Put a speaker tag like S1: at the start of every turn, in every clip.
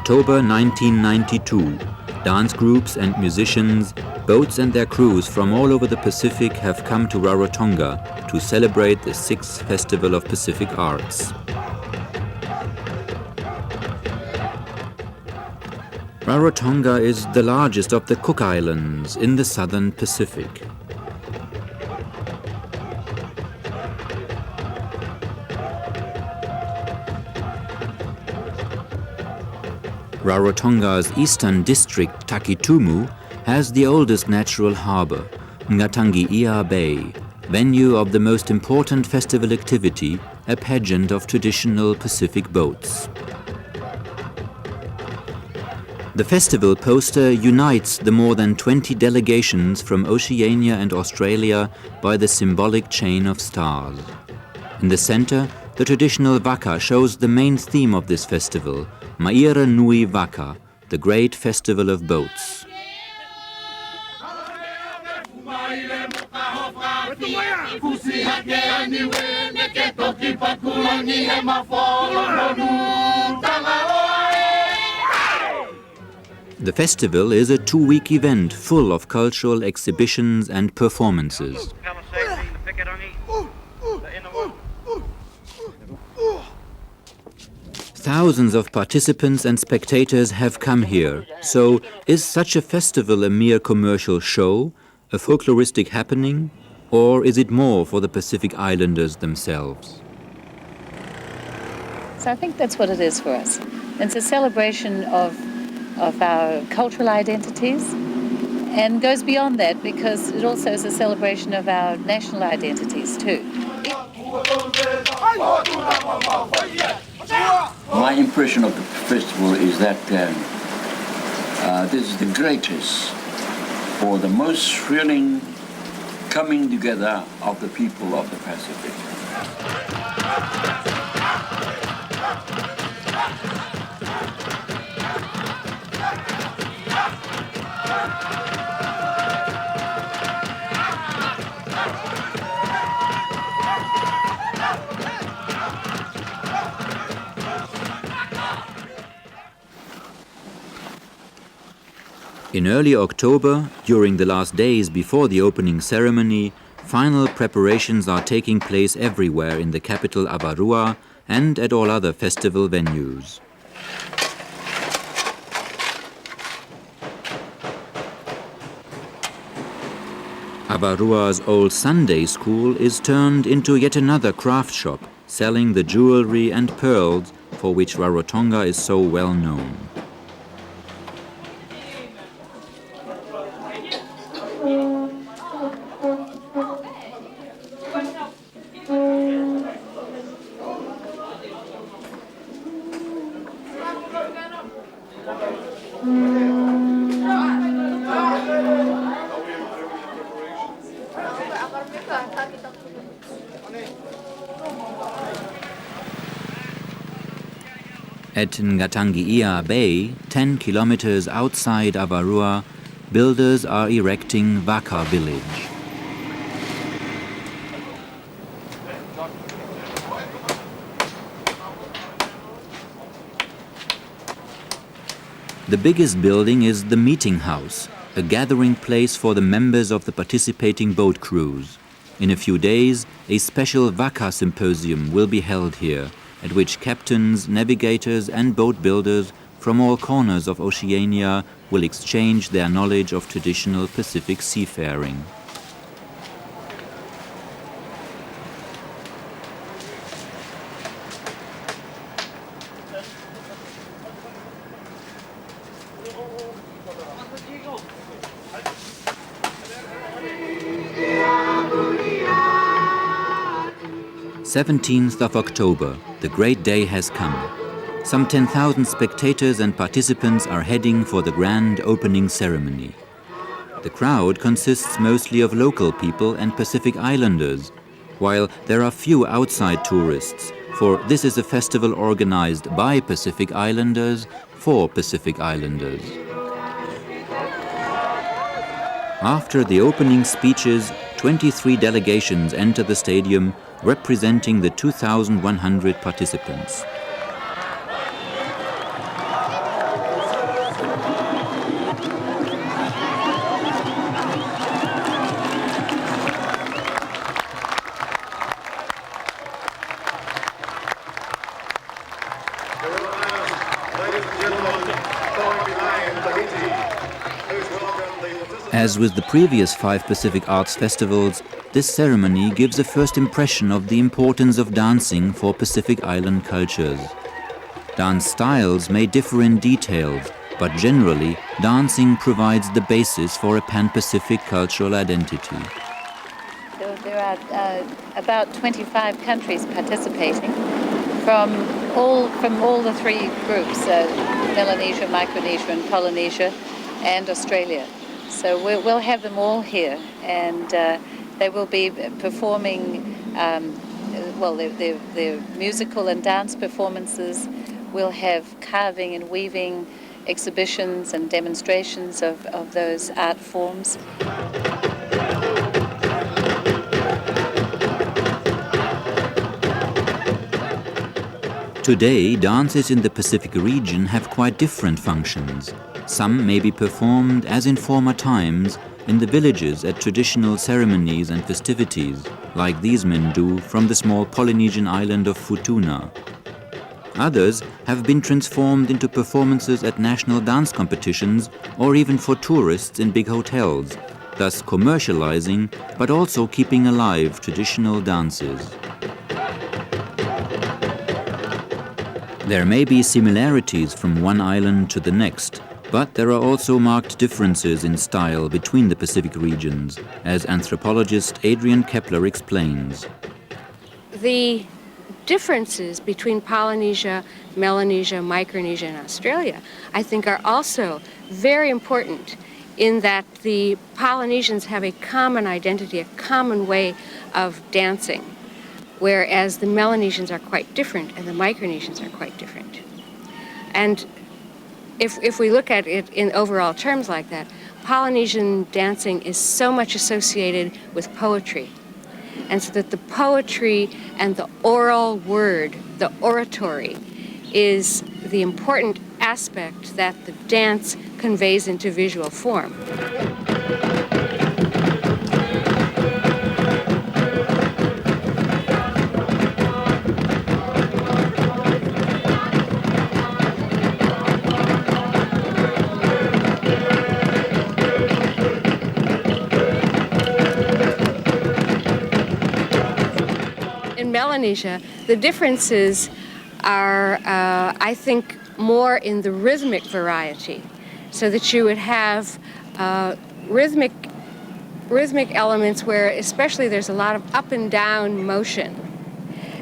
S1: October 1992. Dance groups and musicians, boats and their crews from all over the Pacific have come to Rarotonga to celebrate the 6th Festival of Pacific Arts. Rarotonga is the largest of the Cook Islands in the southern Pacific. Rarotonga's eastern district, Takitumu, has the oldest natural harbour, Ngatangi'ia Bay, venue of the most important festival activity, a pageant of traditional Pacific boats. The festival poster unites the more than 20 delegations from Oceania and Australia by the symbolic chain of stars. In the centre, the traditional Vaka shows the main theme of this festival, Maire Nui Vaka, the great festival of boats. The festival is a 2-week event full of cultural exhibitions and performances. Thousands of participants and spectators have come here. So, is such a festival a mere commercial show, a folkloristic happening, or is it more for the Pacific Islanders themselves?
S2: So I think that's what it is for us. It's a celebration of our cultural identities and goes beyond that because it also is a celebration of our national identities too.
S3: My impression of the festival is that this is the greatest or the most thrilling coming together of the people of the Pacific.
S1: In early October, during the last days before the opening ceremony, final preparations are taking place everywhere in the capital Avarua and at all other festival venues. Avarua's old Sunday school is turned into yet another craft shop, selling the jewelry and pearls for which Rarotonga is so well known. At Ngatangi'ia Bay, 10 kilometers outside Avarua, builders are erecting Vaka village. The biggest building is the meeting house, a gathering place for the members of the participating boat crews. In a few days, a special Vaka Symposium will be held here, at which captains, navigators and boat builders from all corners of Oceania will exchange their knowledge of traditional Pacific seafaring. of October, the great day has come. Some 10,000 spectators and participants are heading for the grand opening ceremony. The crowd consists mostly of local people and Pacific Islanders, while there are few outside tourists, for this is a festival organized by Pacific Islanders for Pacific Islanders. After the opening speeches, 23 delegations enter the stadium representing the 2,100 participants. As with the previous 5 Pacific Arts Festivals, this ceremony gives a first impression of the importance of dancing for Pacific Island cultures. Dance styles may differ in details, but generally, dancing provides the basis for a pan-Pacific cultural identity.
S2: There are about 25 countries participating from all the 3 groups, Melanesia, Micronesia and Polynesia and Australia. So we'll have them all here, and they will be performing, their musical and dance performances. We'll have carving and weaving exhibitions and demonstrations of those art forms.
S1: Today, dances in the Pacific region have quite different functions. Some may be performed, as in former times, in the villages at traditional ceremonies and festivities, like these men do from the small Polynesian island of Futuna. Others have been transformed into performances at national dance competitions or even for tourists in big hotels, thus commercializing but also keeping alive traditional dances. There may be similarities from one island to the next, but there are also marked differences in style between the Pacific regions, as anthropologist Adrian Kepler explains.
S4: The differences between Polynesia, Melanesia, Micronesia, and Australia, I think, are also very important in that the Polynesians have a common identity, a common way of dancing, whereas the Melanesians are quite different and the Micronesians are quite different. And if we look at it in overall terms like that, Polynesian dancing is so much associated with poetry. And so that the poetry and the oral word, the oratory, is the important aspect that the dance conveys into visual form. Melanesia, the differences are, I think, more in the rhythmic variety, so that you would have rhythmic elements where especially there's a lot of up and down motion,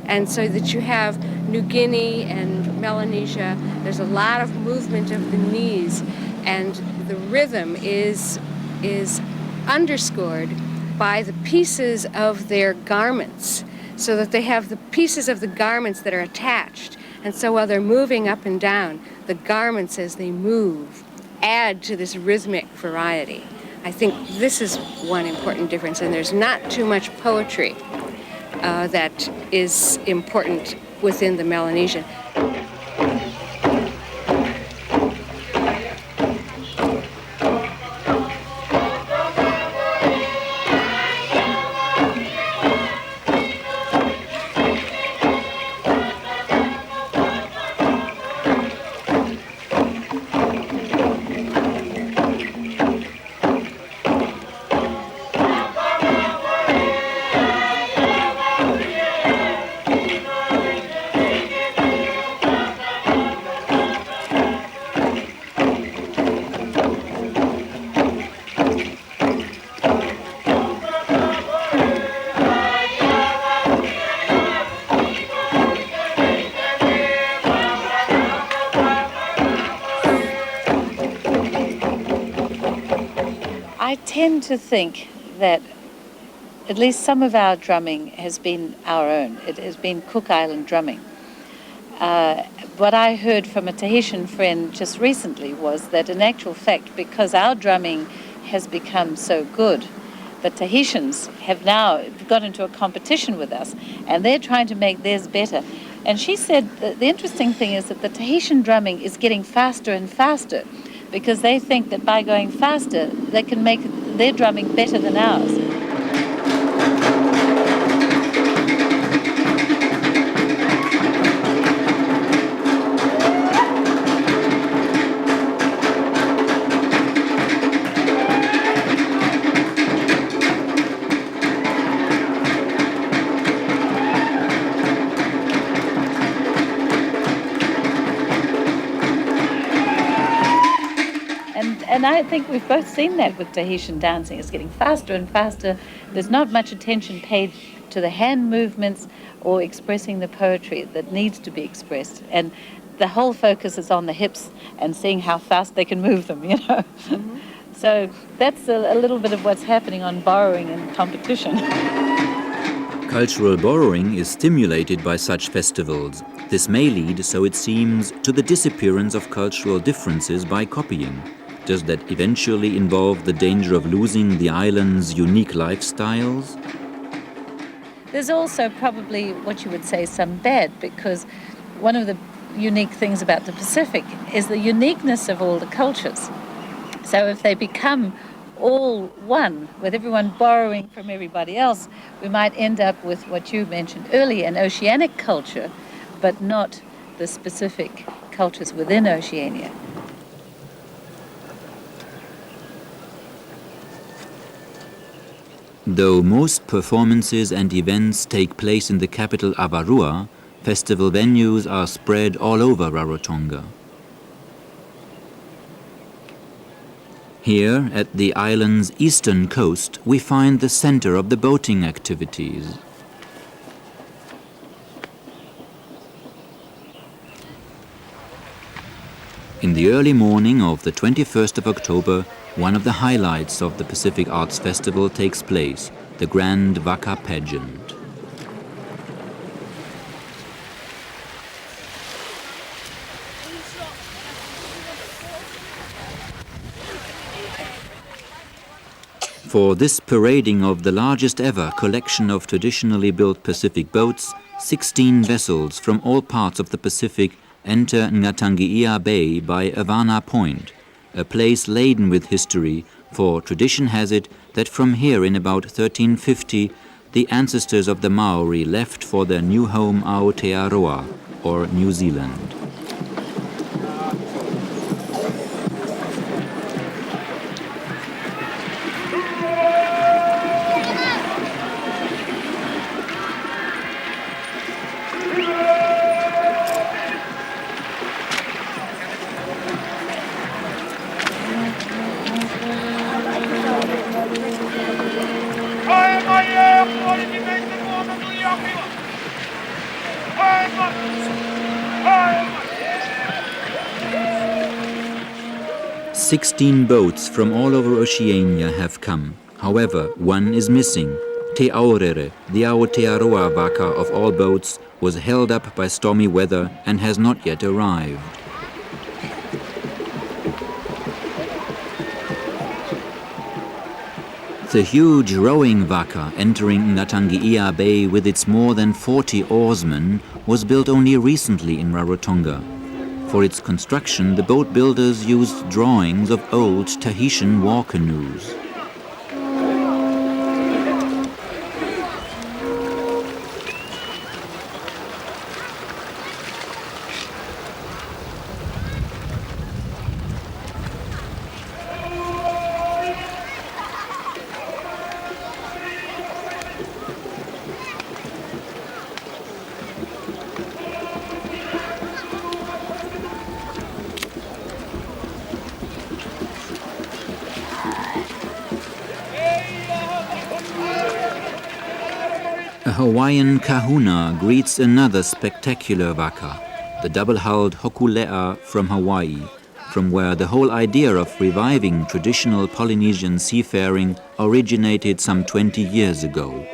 S4: and so that you have New Guinea and Melanesia, there's a lot of movement of the knees, and the rhythm is underscored by the pieces of their garments, so that they have the pieces of the garments that are attached. And so while they're moving up and down, the garments as they move add to this rhythmic variety. I think this is one important difference, and there's not too much poetry that is important within the Melanesian.
S2: I tend to think that at least some of our drumming has been our own. It has been Cook Island drumming. What I heard from a Tahitian friend just recently was that in actual fact, because our drumming has become so good, the Tahitians have now got into a competition with us, and they're trying to make theirs better. And she said that the interesting thing is that the Tahitian drumming is getting faster and faster, because they think that by going faster, they can make their drumming better than ours. And I think we've both seen that with Tahitian dancing. It's getting faster and faster. There's not much attention paid to the hand movements or expressing the poetry that needs to be expressed. And the whole focus is on the hips and seeing how fast they can move them, you know. Mm-hmm. So that's a little bit of what's happening on borrowing and competition.
S1: Cultural borrowing is stimulated by such festivals. This may lead, so it seems, to the disappearance of cultural differences by copying. Does that eventually involve the danger of losing the island's unique lifestyles?
S2: There's also probably what you would say some bad, because one of the unique things about the Pacific is the uniqueness of all the cultures. So if they become all one, with everyone borrowing from everybody else, we might end up with what you mentioned earlier, an oceanic culture, but not the specific cultures within Oceania.
S1: Though most performances and events take place in the capital Avarua, festival venues are spread all over Rarotonga. Here, at the island's eastern coast, we find the center of the boating activities. In the early morning of the 21st of October, one of the highlights of the Pacific Arts Festival takes place, the Grand Vaka pageant. For this parading of the largest ever collection of traditionally built Pacific boats, 16 vessels from all parts of the Pacific enter Ngatangi'ia Bay by Avana Point, a place laden with history, for tradition has it that from here in about 1350 the ancestors of the Maori left for their new home Aotearoa, or New Zealand. "16 boats from all over Oceania have come. However, one is missing. Te Aorere, the Aotearoa Vaka of all boats, was held up by stormy weather and has not yet arrived." The huge rowing Vaka entering Ngatangi'ia Bay with its more than 40 oarsmen was built only recently in Rarotonga. For its construction, the boat builders used drawings of old Tahitian war canoes. A Hawaiian kahuna greets another spectacular Vaka, the double-hulled Hokule'a from Hawaii, from where the whole idea of reviving traditional Polynesian seafaring originated some 20 years ago.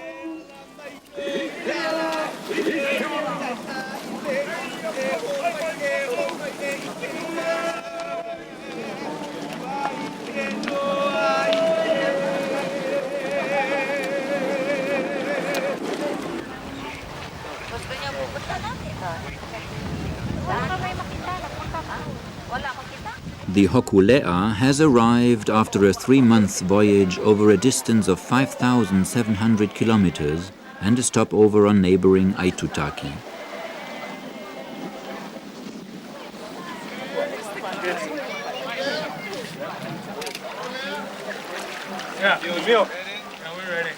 S1: The Hokule'a has arrived after a 3-month voyage over a distance of 5,700 kilometers and a stopover on neighboring Aitutaki.
S5: Yeah, we're ready.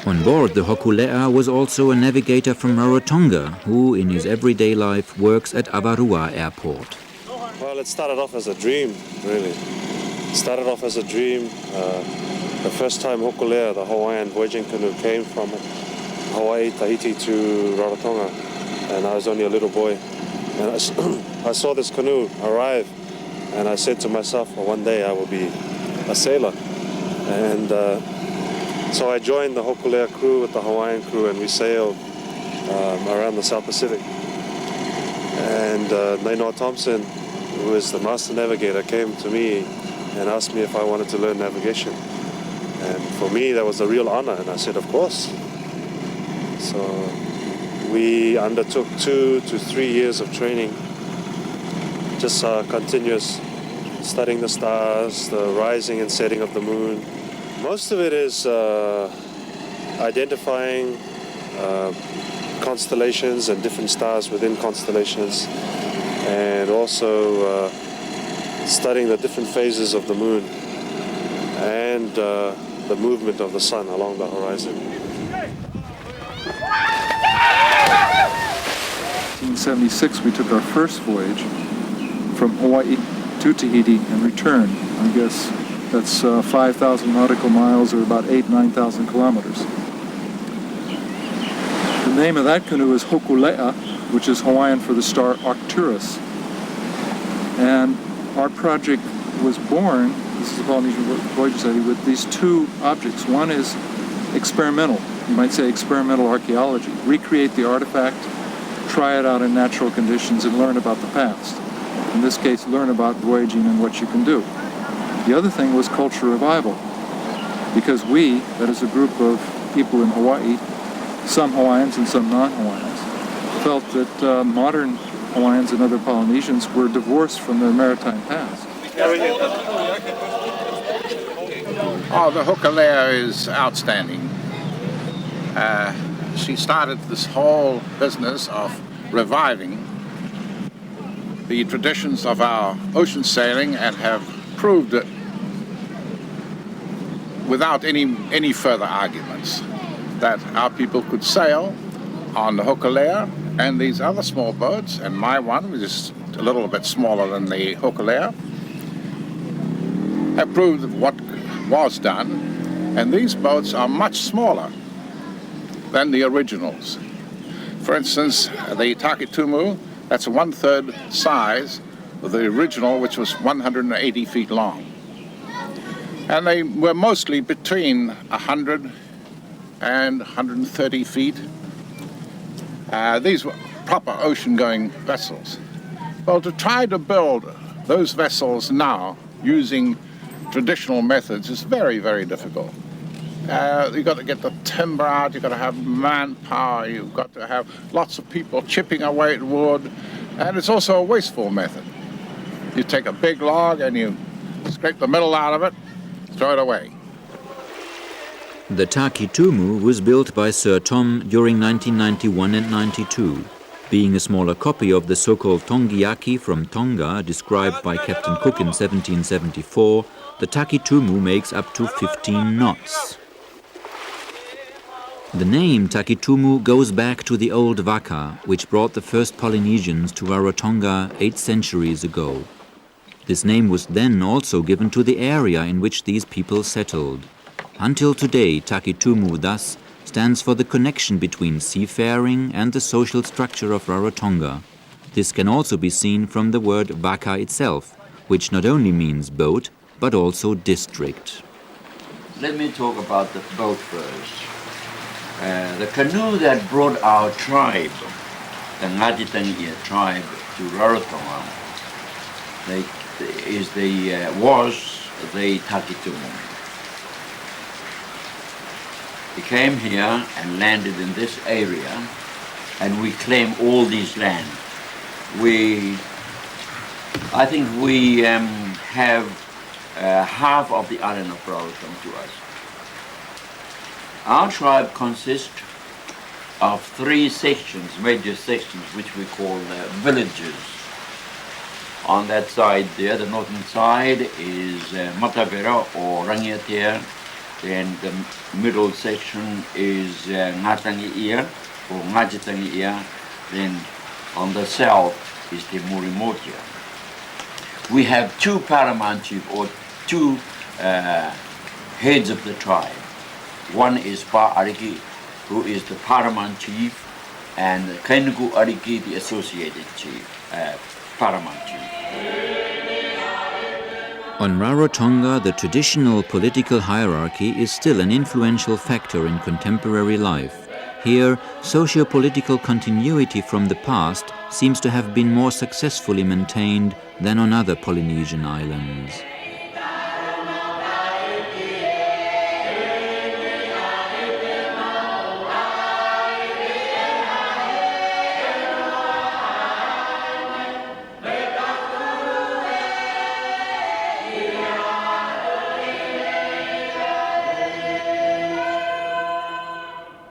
S1: On board the Hokule'a was also a navigator from Rarotonga, who in his everyday life works at Avarua Airport.
S6: Well, it started off as a dream, really. It started off as a dream. The first time Hokule'a, the Hawaiian voyaging canoe, came from Hawaii, Tahiti to Rarotonga, and I was only a little boy. And I saw this canoe arrive, and I said to myself, well, one day I will be a sailor. And so I joined the Hokule'a crew with the Hawaiian crew, and we sailed around the South Pacific. And Nainoa Thompson, who is the master navigator, came to me and asked me if I wanted to learn navigation. And for me, that was a real honor, and I said, of course. So we undertook 2 to 3 years of training, just continuous studying the stars, the rising and setting of the moon. Most of it is identifying constellations and different stars within constellations, and also studying the different phases of the moon and the movement of the sun along the horizon.
S7: In 1976, we took our first voyage from Hawaii to Tahiti and returned. I guess that's 5,000 nautical miles, or about 9,000 kilometers. The name of that canoe is Hokule'a, which is Hawaiian for the star Arcturus. And our project was born, this is the Polynesian Voyage Society, with these two objects. One is experimental, you might say experimental archaeology. Recreate the artifact, try it out in natural conditions, and learn about the past. In this case, learn about voyaging and what you can do. The other thing was cultural revival, because we, that is a group of people in Hawaii, some Hawaiians and some non-Hawaiians, felt that modern Hawaiians and other Polynesians were divorced from their maritime past.
S8: Oh, the Hokule'a is outstanding. She started this whole business of reviving the traditions of our ocean sailing and have proved it without any further arguments that our people could sail on the Hokule'a and these other small boats, and my one, which is a little bit smaller than the Hokule'a, have proved what was done, and these boats are much smaller than the originals. For instance, the Takitumu, that's 1/3 size of the original, which was 180 feet long. And they were mostly between 100 and 130 feet. These were proper ocean-going vessels. Well, to try to build those vessels now using traditional methods is very, very difficult. You've got to get the timber out, you've got to have manpower, you've got to have lots of people chipping away at wood, and it's also a wasteful method. You take a big log and you scrape the middle out of it, throw it away.
S1: The Takitumu was built by Sir Tom during 1991 and 92. Being a smaller copy of the so-called Tongiaki from Tonga, described by Captain Cook in 1774, the Takitumu makes up to 15 knots. The name Takitumu goes back to the old Vaka, which brought the first Polynesians to Rarotonga 8 centuries ago. This name was then also given to the area in which these people settled. Until today, Takitumu thus stands for the connection between seafaring and the social structure of Rarotonga. This can also be seen from the word Vaka itself, which not only means boat, but also district.
S3: Let me talk about the boat first. The canoe that brought our tribe, the Ngatitangia tribe, to Rarotonga, was the Takitumu. He came here and landed in this area, and we claim all these land. I think we have half of the island of Rarotonga to us. Our tribe consists of 3 sections, major sections, which we call villages. On that side there, the northern side, is Matavera or Rangiatea. Then the middle section is Ngatangi'ia or Ngajitangi'ia. Then on the south is the Murimotia. We have two paramount chiefs or two heads of the tribe. One is Pa Ariki, who is the paramount chief, and Kainuku Ariki, the associated chief, paramount chief.
S1: On Rarotonga, the traditional political hierarchy is still an influential factor in contemporary life. Here, socio-political continuity from the past seems to have been more successfully maintained than on other Polynesian islands.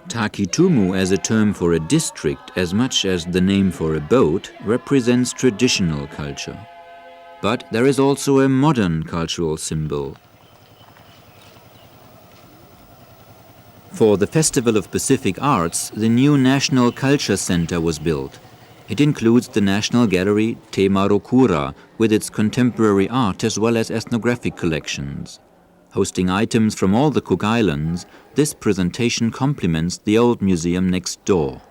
S1: Takitumu as a term for a district as much as the name for a boat represents traditional culture. But there is also a modern cultural symbol. For the Festival of Pacific Arts, the new National Culture Center was built. It includes the National Gallery Te Marokura with its contemporary art as well as ethnographic collections. Hosting items from all the Cook Islands, this presentation complements the old museum next door.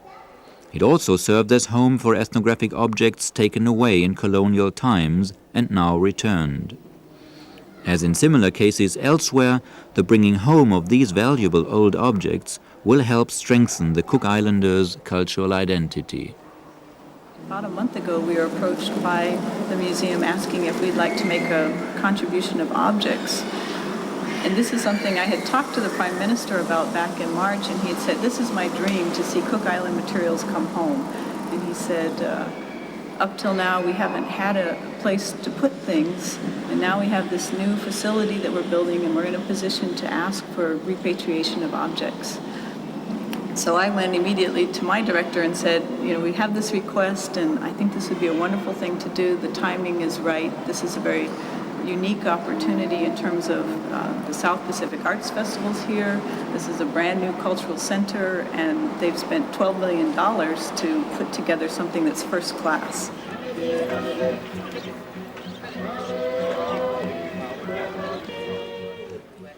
S1: It also served as home for ethnographic objects taken away in colonial times and now returned. As in similar cases elsewhere, the bringing home of these valuable old objects will help strengthen the Cook Islanders' cultural identity.
S9: About a month ago, we were approached by the museum asking if we'd like to make a contribution of objects. And this is something I had talked to the Prime Minister about back in March, and he had said, this is my dream, to see Cook Island materials come home. And he said, up till now we haven't had a place to put things, and now we have this new facility that we're building, and we're in a position to ask for repatriation of objects. So I went immediately to my director and said, we have this request, and I think this would be a wonderful thing to do. The timing is right. This is a very unique opportunity in terms of the South Pacific Arts Festivals here. This is a brand new cultural center, and they've spent $12 million to put together something that's first class.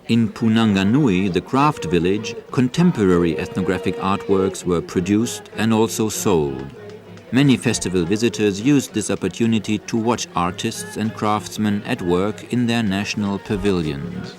S1: In Punanganui, the craft village, contemporary ethnographic artworks were produced and also sold. Many festival visitors used this opportunity to watch artists and craftsmen at work in their national pavilions.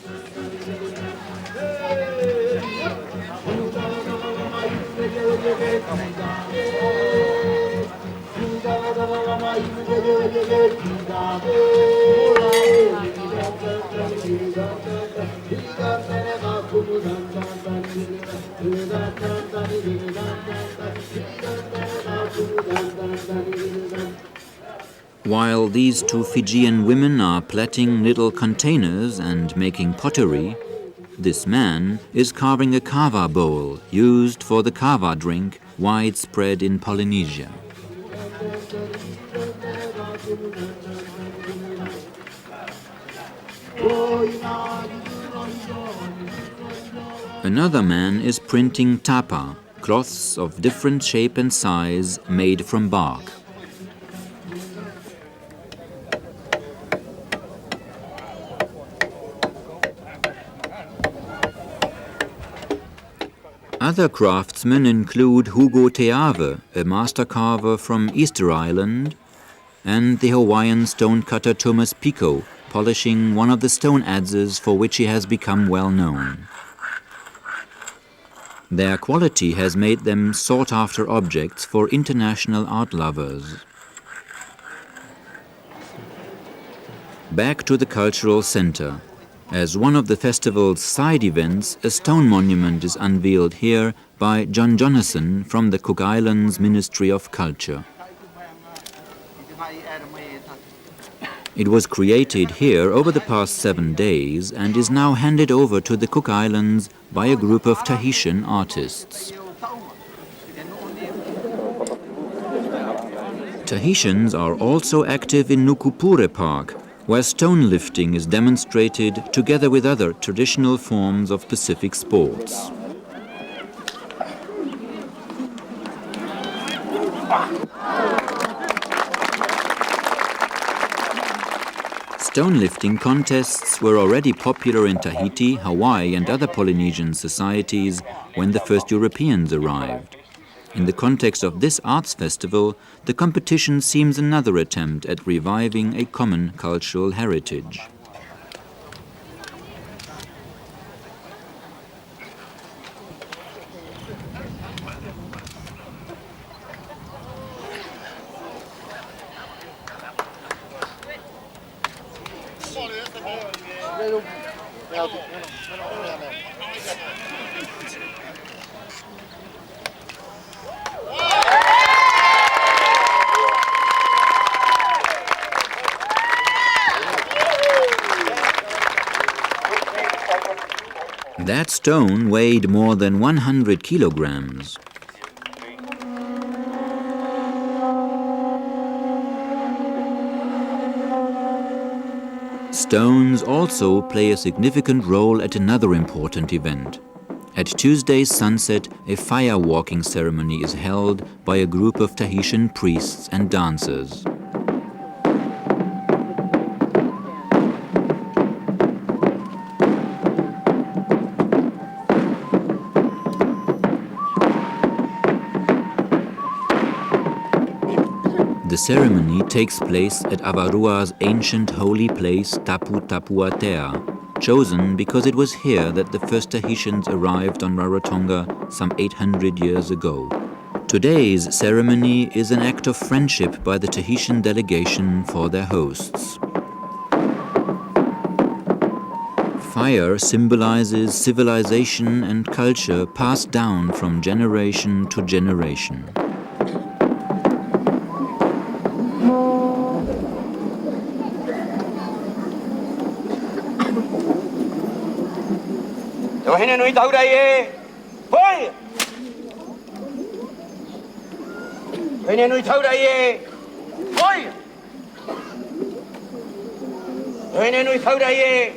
S1: While these two Fijian women are plaiting little containers and making pottery, this man is carving a kava bowl used for the kava drink widespread in Polynesia. Another man is printing tapa, cloths of different shape and size made from bark. Other craftsmen include Hugo Teave, a master carver from Easter Island, and the Hawaiian stonecutter Thomas Pico, polishing one of the stone adzes for which he has become well known. Their quality has made them sought-after objects for international art lovers. Back to the cultural center. As one of the festival's side events, a stone monument is unveiled here by John Jonathan from the Cook Islands Ministry of Culture. It was created here over the past 7 days and is now handed over to the Cook Islands by a group of Tahitian artists. Tahitians are also active in Nukupure Park, where stone lifting is demonstrated together with other traditional forms of Pacific sports. Stone lifting contests were already popular in Tahiti, Hawaii and other Polynesian societies when the first Europeans arrived. In the context of this arts festival, the competition seems another attempt at reviving a common cultural heritage. That stone weighed more than 100 kilograms. Stones also play a significant role at another important event. At Tuesday's sunset, a fire walking ceremony is held by a group of Tahitian priests and dancers. The ceremony takes place at Avarua's ancient holy place Tapu Tapuatea, chosen because it was here that the first Tahitians arrived on Rarotonga some 800 years ago. Today's ceremony is an act of friendship by the Tahitian delegation for their hosts. Fire symbolizes civilization and culture passed down from generation to generation.
S5: Maire Nui Vaka. Maire Nui Vaka. Maire Nui Vaka.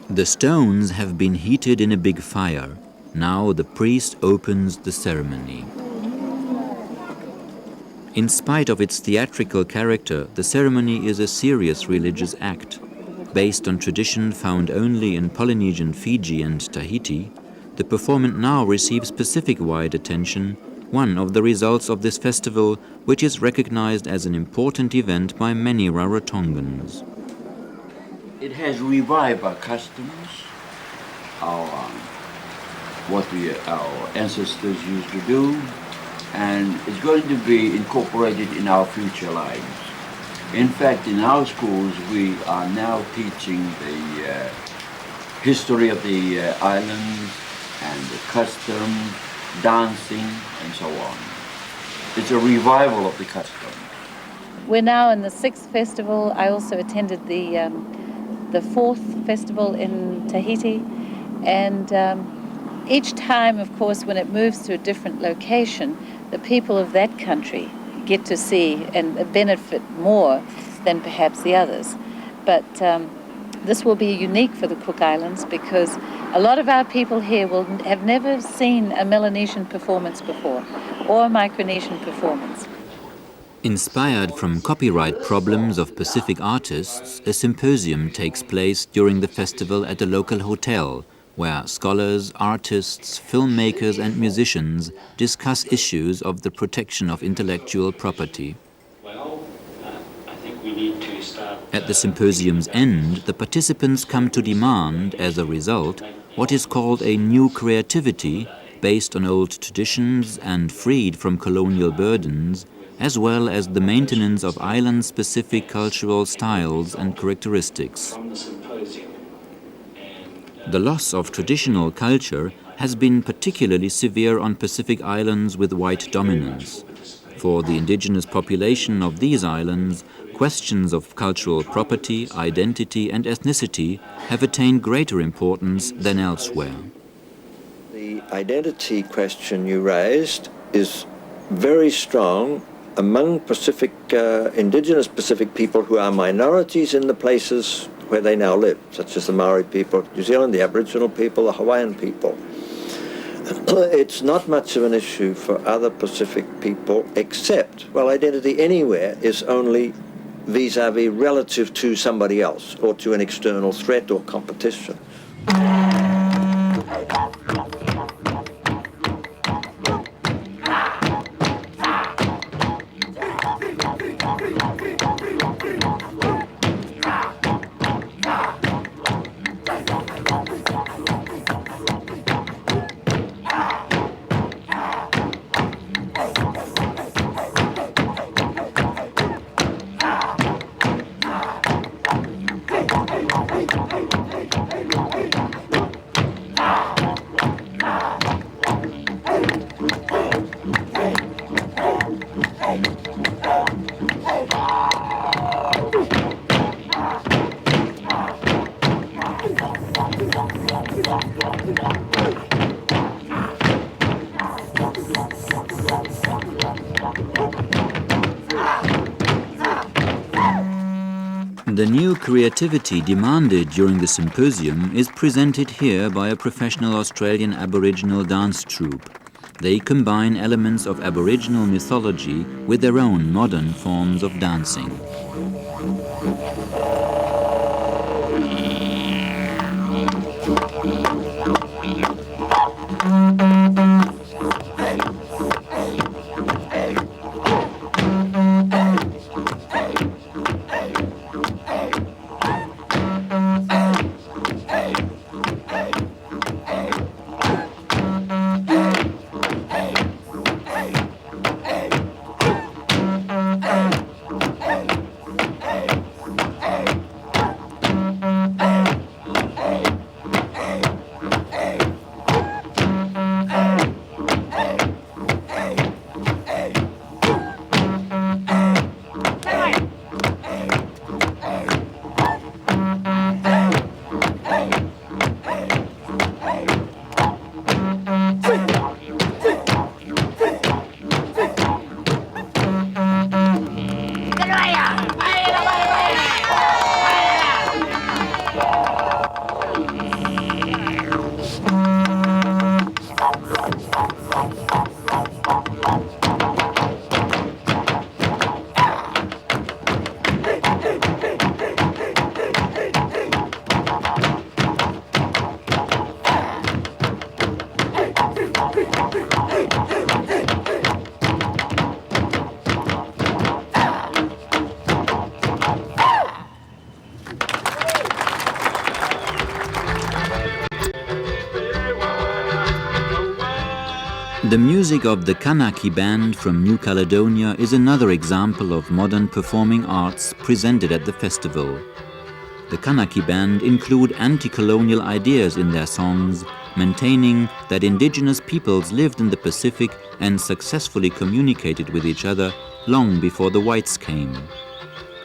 S1: The stones have been heated in a big fire. Now the priest opens the ceremony. In spite of its theatrical character, the ceremony is a serious religious act. Based on tradition found only in Polynesian Fiji and Tahiti, the performance now receives Pacific-wide attention, one of the results of this festival, which is recognized as an important event by many Rarotongans.
S3: It has revived our customs, what our ancestors used to do, and it's going to be incorporated in our future lives. In fact, in our schools, we are now teaching the history of the islands and the customs, dancing, and so on. It's a revival of the customs.
S2: We're now in the 6th festival. I also attended the 4th festival in Tahiti, and each time, of course, when it moves to a different location, the people of that country get to see and benefit more than perhaps the others. But this will be unique for the Cook Islands because a lot of our people here will have never seen a Melanesian performance before or a Micronesian performance.
S1: Inspired from copyright problems of Pacific artists, a symposium takes place during the festival at a local hotel, where scholars, artists, filmmakers and musicians discuss issues of the protection of intellectual property. At the symposium's end, the participants come to demand, as a result, what is called a new creativity based on old traditions and freed from colonial burdens, as well as the maintenance of island-specific cultural styles and characteristics. The loss of traditional culture has been particularly severe on Pacific islands with white dominance. For the indigenous population of these islands, questions of cultural property, identity and ethnicity have attained greater importance than elsewhere.
S10: identity question you raised is very strong among Pacific, indigenous Pacific people who are minorities in the places where they now live, such as the Maori people of New Zealand, the Aboriginal people, the Hawaiian people. It's not much of an issue for other Pacific people, except, well, identity anywhere is only vis-a-vis relative to somebody else or to an external threat or competition.
S1: The new creativity demanded during the symposium is presented here by a professional Australian Aboriginal dance troupe. They combine elements of Aboriginal mythology with their own modern forms of dancing. The music of the Kanaki Band from New Caledonia is another example of modern performing arts presented at the festival. The Kanaki Band include anti-colonial ideas in their songs, maintaining that indigenous peoples lived in the Pacific and successfully communicated with each other long before the whites came.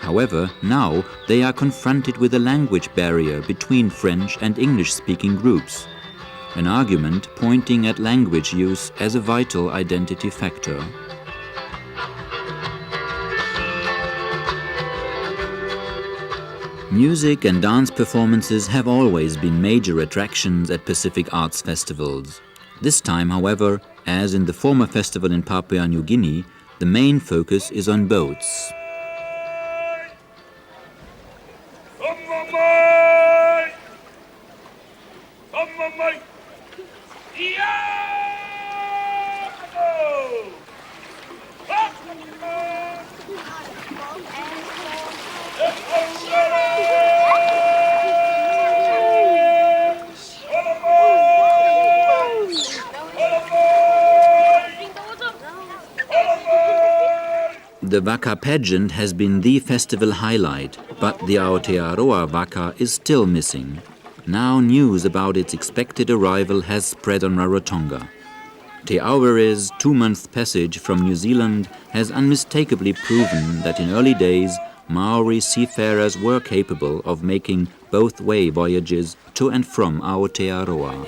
S1: However, now they are confronted with a language barrier between French and English-speaking groups, an argument pointing at language use as a vital identity factor. Music and dance performances have always been major attractions at Pacific arts festivals. This time, however, as in the former festival in Papua New Guinea, the main focus is on boats. The Vaka pageant has been the festival highlight, but the Aotearoa Vaka is still missing. Now news about its expected arrival has spread on Rarotonga. Te Aware's 2-month passage from New Zealand has unmistakably proven that in early days, Maori seafarers were capable of making both-way voyages to and from Aotearoa.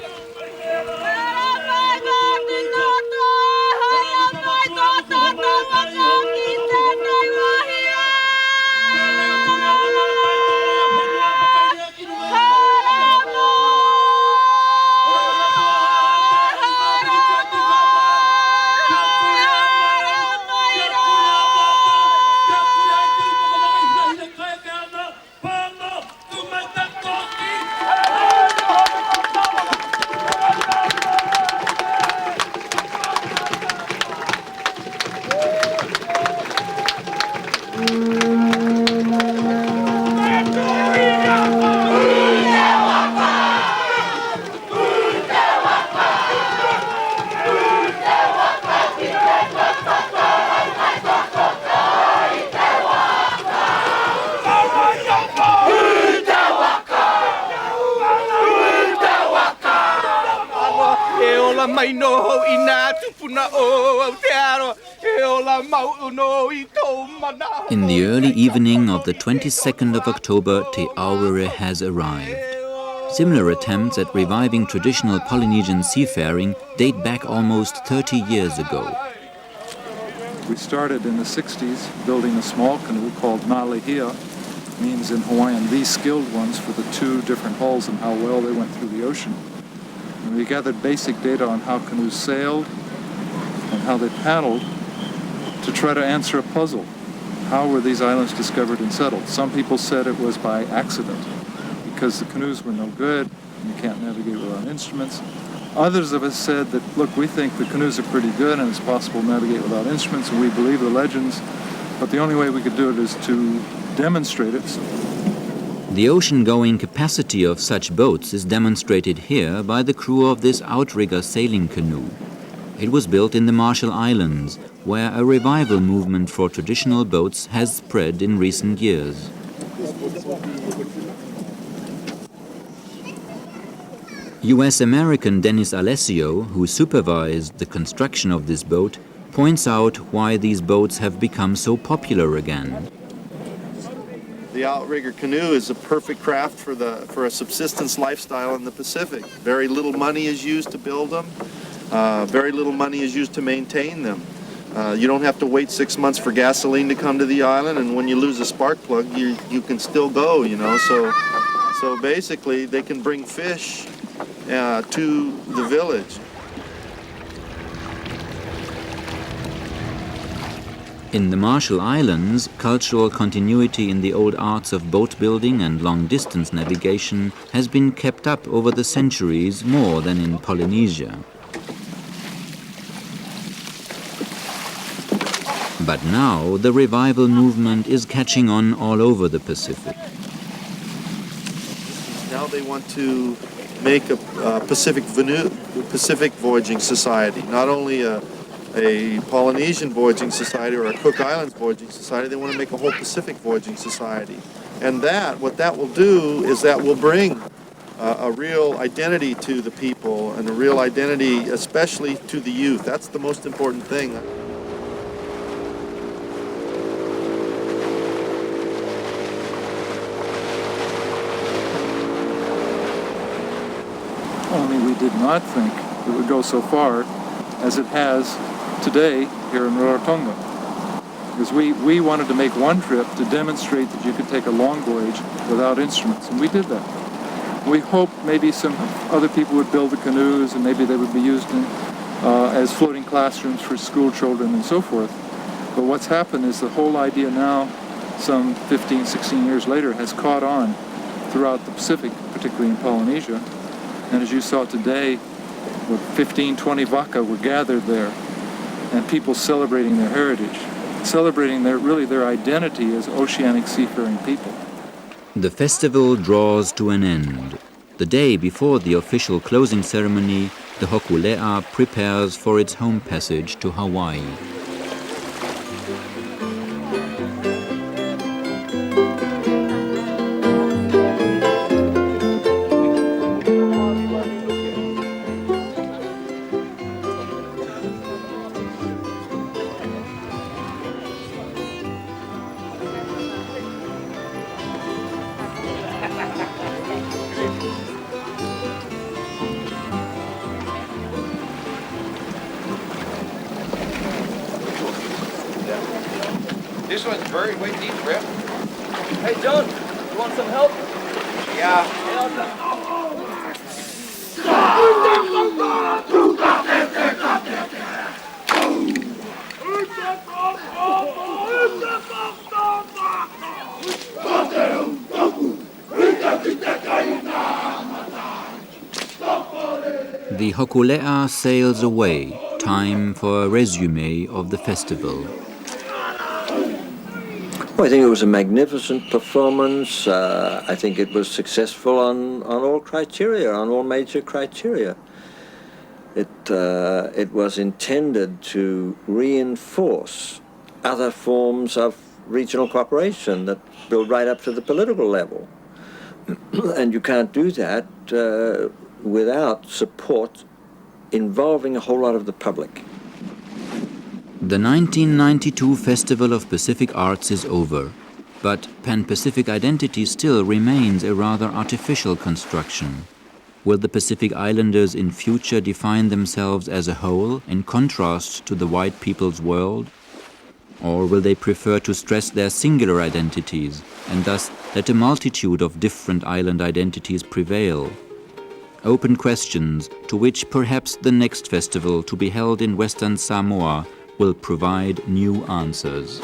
S1: In the early evening of the 22nd of October, Te Aurere has arrived. Similar attempts at reviving traditional Polynesian seafaring date back almost 30 years ago.
S7: We started in the 60s building a small canoe called Nalehia, means in Hawaiian the skilled ones, for the two different hulls and how well they went through the ocean. And we gathered basic data on how canoes sailed and how they paddled to try to answer a puzzle. How were these islands discovered and settled? Some people said it was by accident, because the canoes were no good and you can't navigate without instruments. Others of us said that, look, we think the canoes are pretty good and it's possible to navigate without instruments, and we believe the legends, but the only way we could do it is to demonstrate it.
S1: The ocean-going capacity of such boats is demonstrated here by the crew of this outrigger sailing canoe. It was built in the Marshall Islands, where a revival movement for traditional boats has spread in recent years. US-American Dennis Alessio, who supervised the construction of this boat, points out why these boats have become so popular again.
S11: The outrigger canoe is a perfect craft for a subsistence lifestyle in the Pacific. Very little money is used to build them. Very little money is used to maintain them. You don't have to wait 6 months for gasoline to come to the island, and when you lose a spark plug, you can still go, you know. So basically, they can bring fish to the village.
S1: In the Marshall Islands, cultural continuity in the old arts of boat building and long-distance navigation has been kept up over the centuries more than in Polynesia. But now the revival movement is catching on all over the Pacific.
S11: Now they want to make a Pacific voyaging society, not only a Polynesian voyaging society or a Cook Islands voyaging society. They want to make a whole Pacific voyaging society. And what that will do is that will bring a real identity to the people, and a real identity especially to the youth. That's the most important thing.
S7: Only we did not think it would go so far as it has today here in Rarotonga. Because we wanted to make one trip to demonstrate that you could take a long voyage without instruments, and we did that. We hoped maybe some other people would build the canoes, and maybe they would be used as floating classrooms for school children and so forth. But what's happened is the whole idea now, some 15, 16 years later, has caught on throughout the Pacific, particularly in Polynesia. And as you saw today, 15, 20 Vaka were gathered there, and people celebrating their heritage, celebrating their identity as oceanic seafaring people.
S1: The festival draws to an end. The day before the official closing ceremony, the Hokule'a prepares for its home passage to Hawaii.
S5: This one's very way deep, Brett. Hey, John, you want some help? Yeah.
S1: The Hokule'a sails away. Time for a resume of the festival.
S10: Well, I think it was a magnificent performance. I think it was successful on all criteria, on all major criteria. It was intended to reinforce other forms of regional cooperation that build right up to the political level. And you can't do that without support involving a whole lot of the public.
S1: The 1992 Festival of Pacific Arts is over, but Pan-Pacific identity still remains a rather artificial construction. Will the Pacific Islanders in future define themselves as a whole in contrast to the white people's world? Or will they prefer to stress their singular identities and thus let a multitude of different island identities prevail? Open questions to which perhaps the next festival to be held in Western Samoa will provide new answers.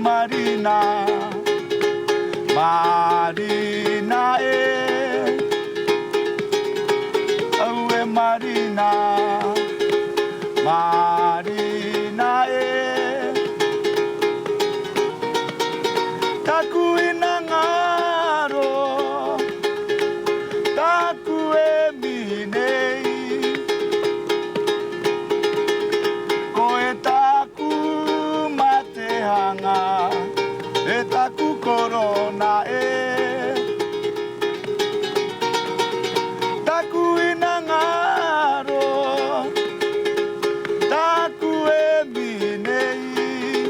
S12: Marina, Marina, oh Marina, Marina, taku inangaro, taku eminei, koe taku matehanga. Taku corona taku inangaro taku eminei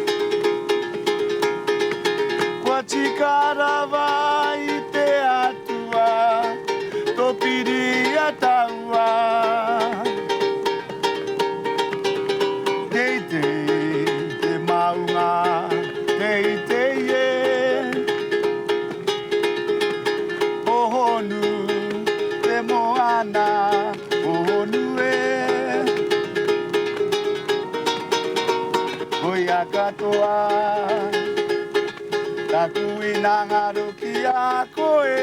S12: kwa chikarava ite atua topiri ataua teite te maunga teite taku inangaruki koe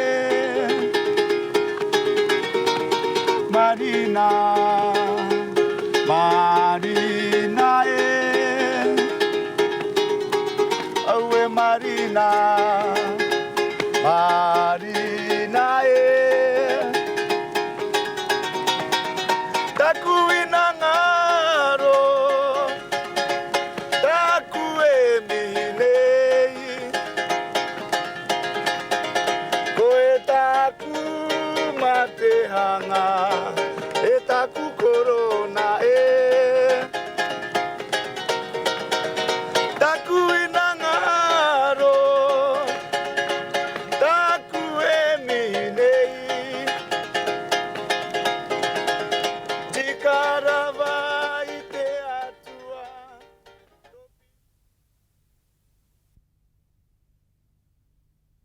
S12: Marina Marina aue Marina Marina taku inangaro taku eminei koe taku matehanga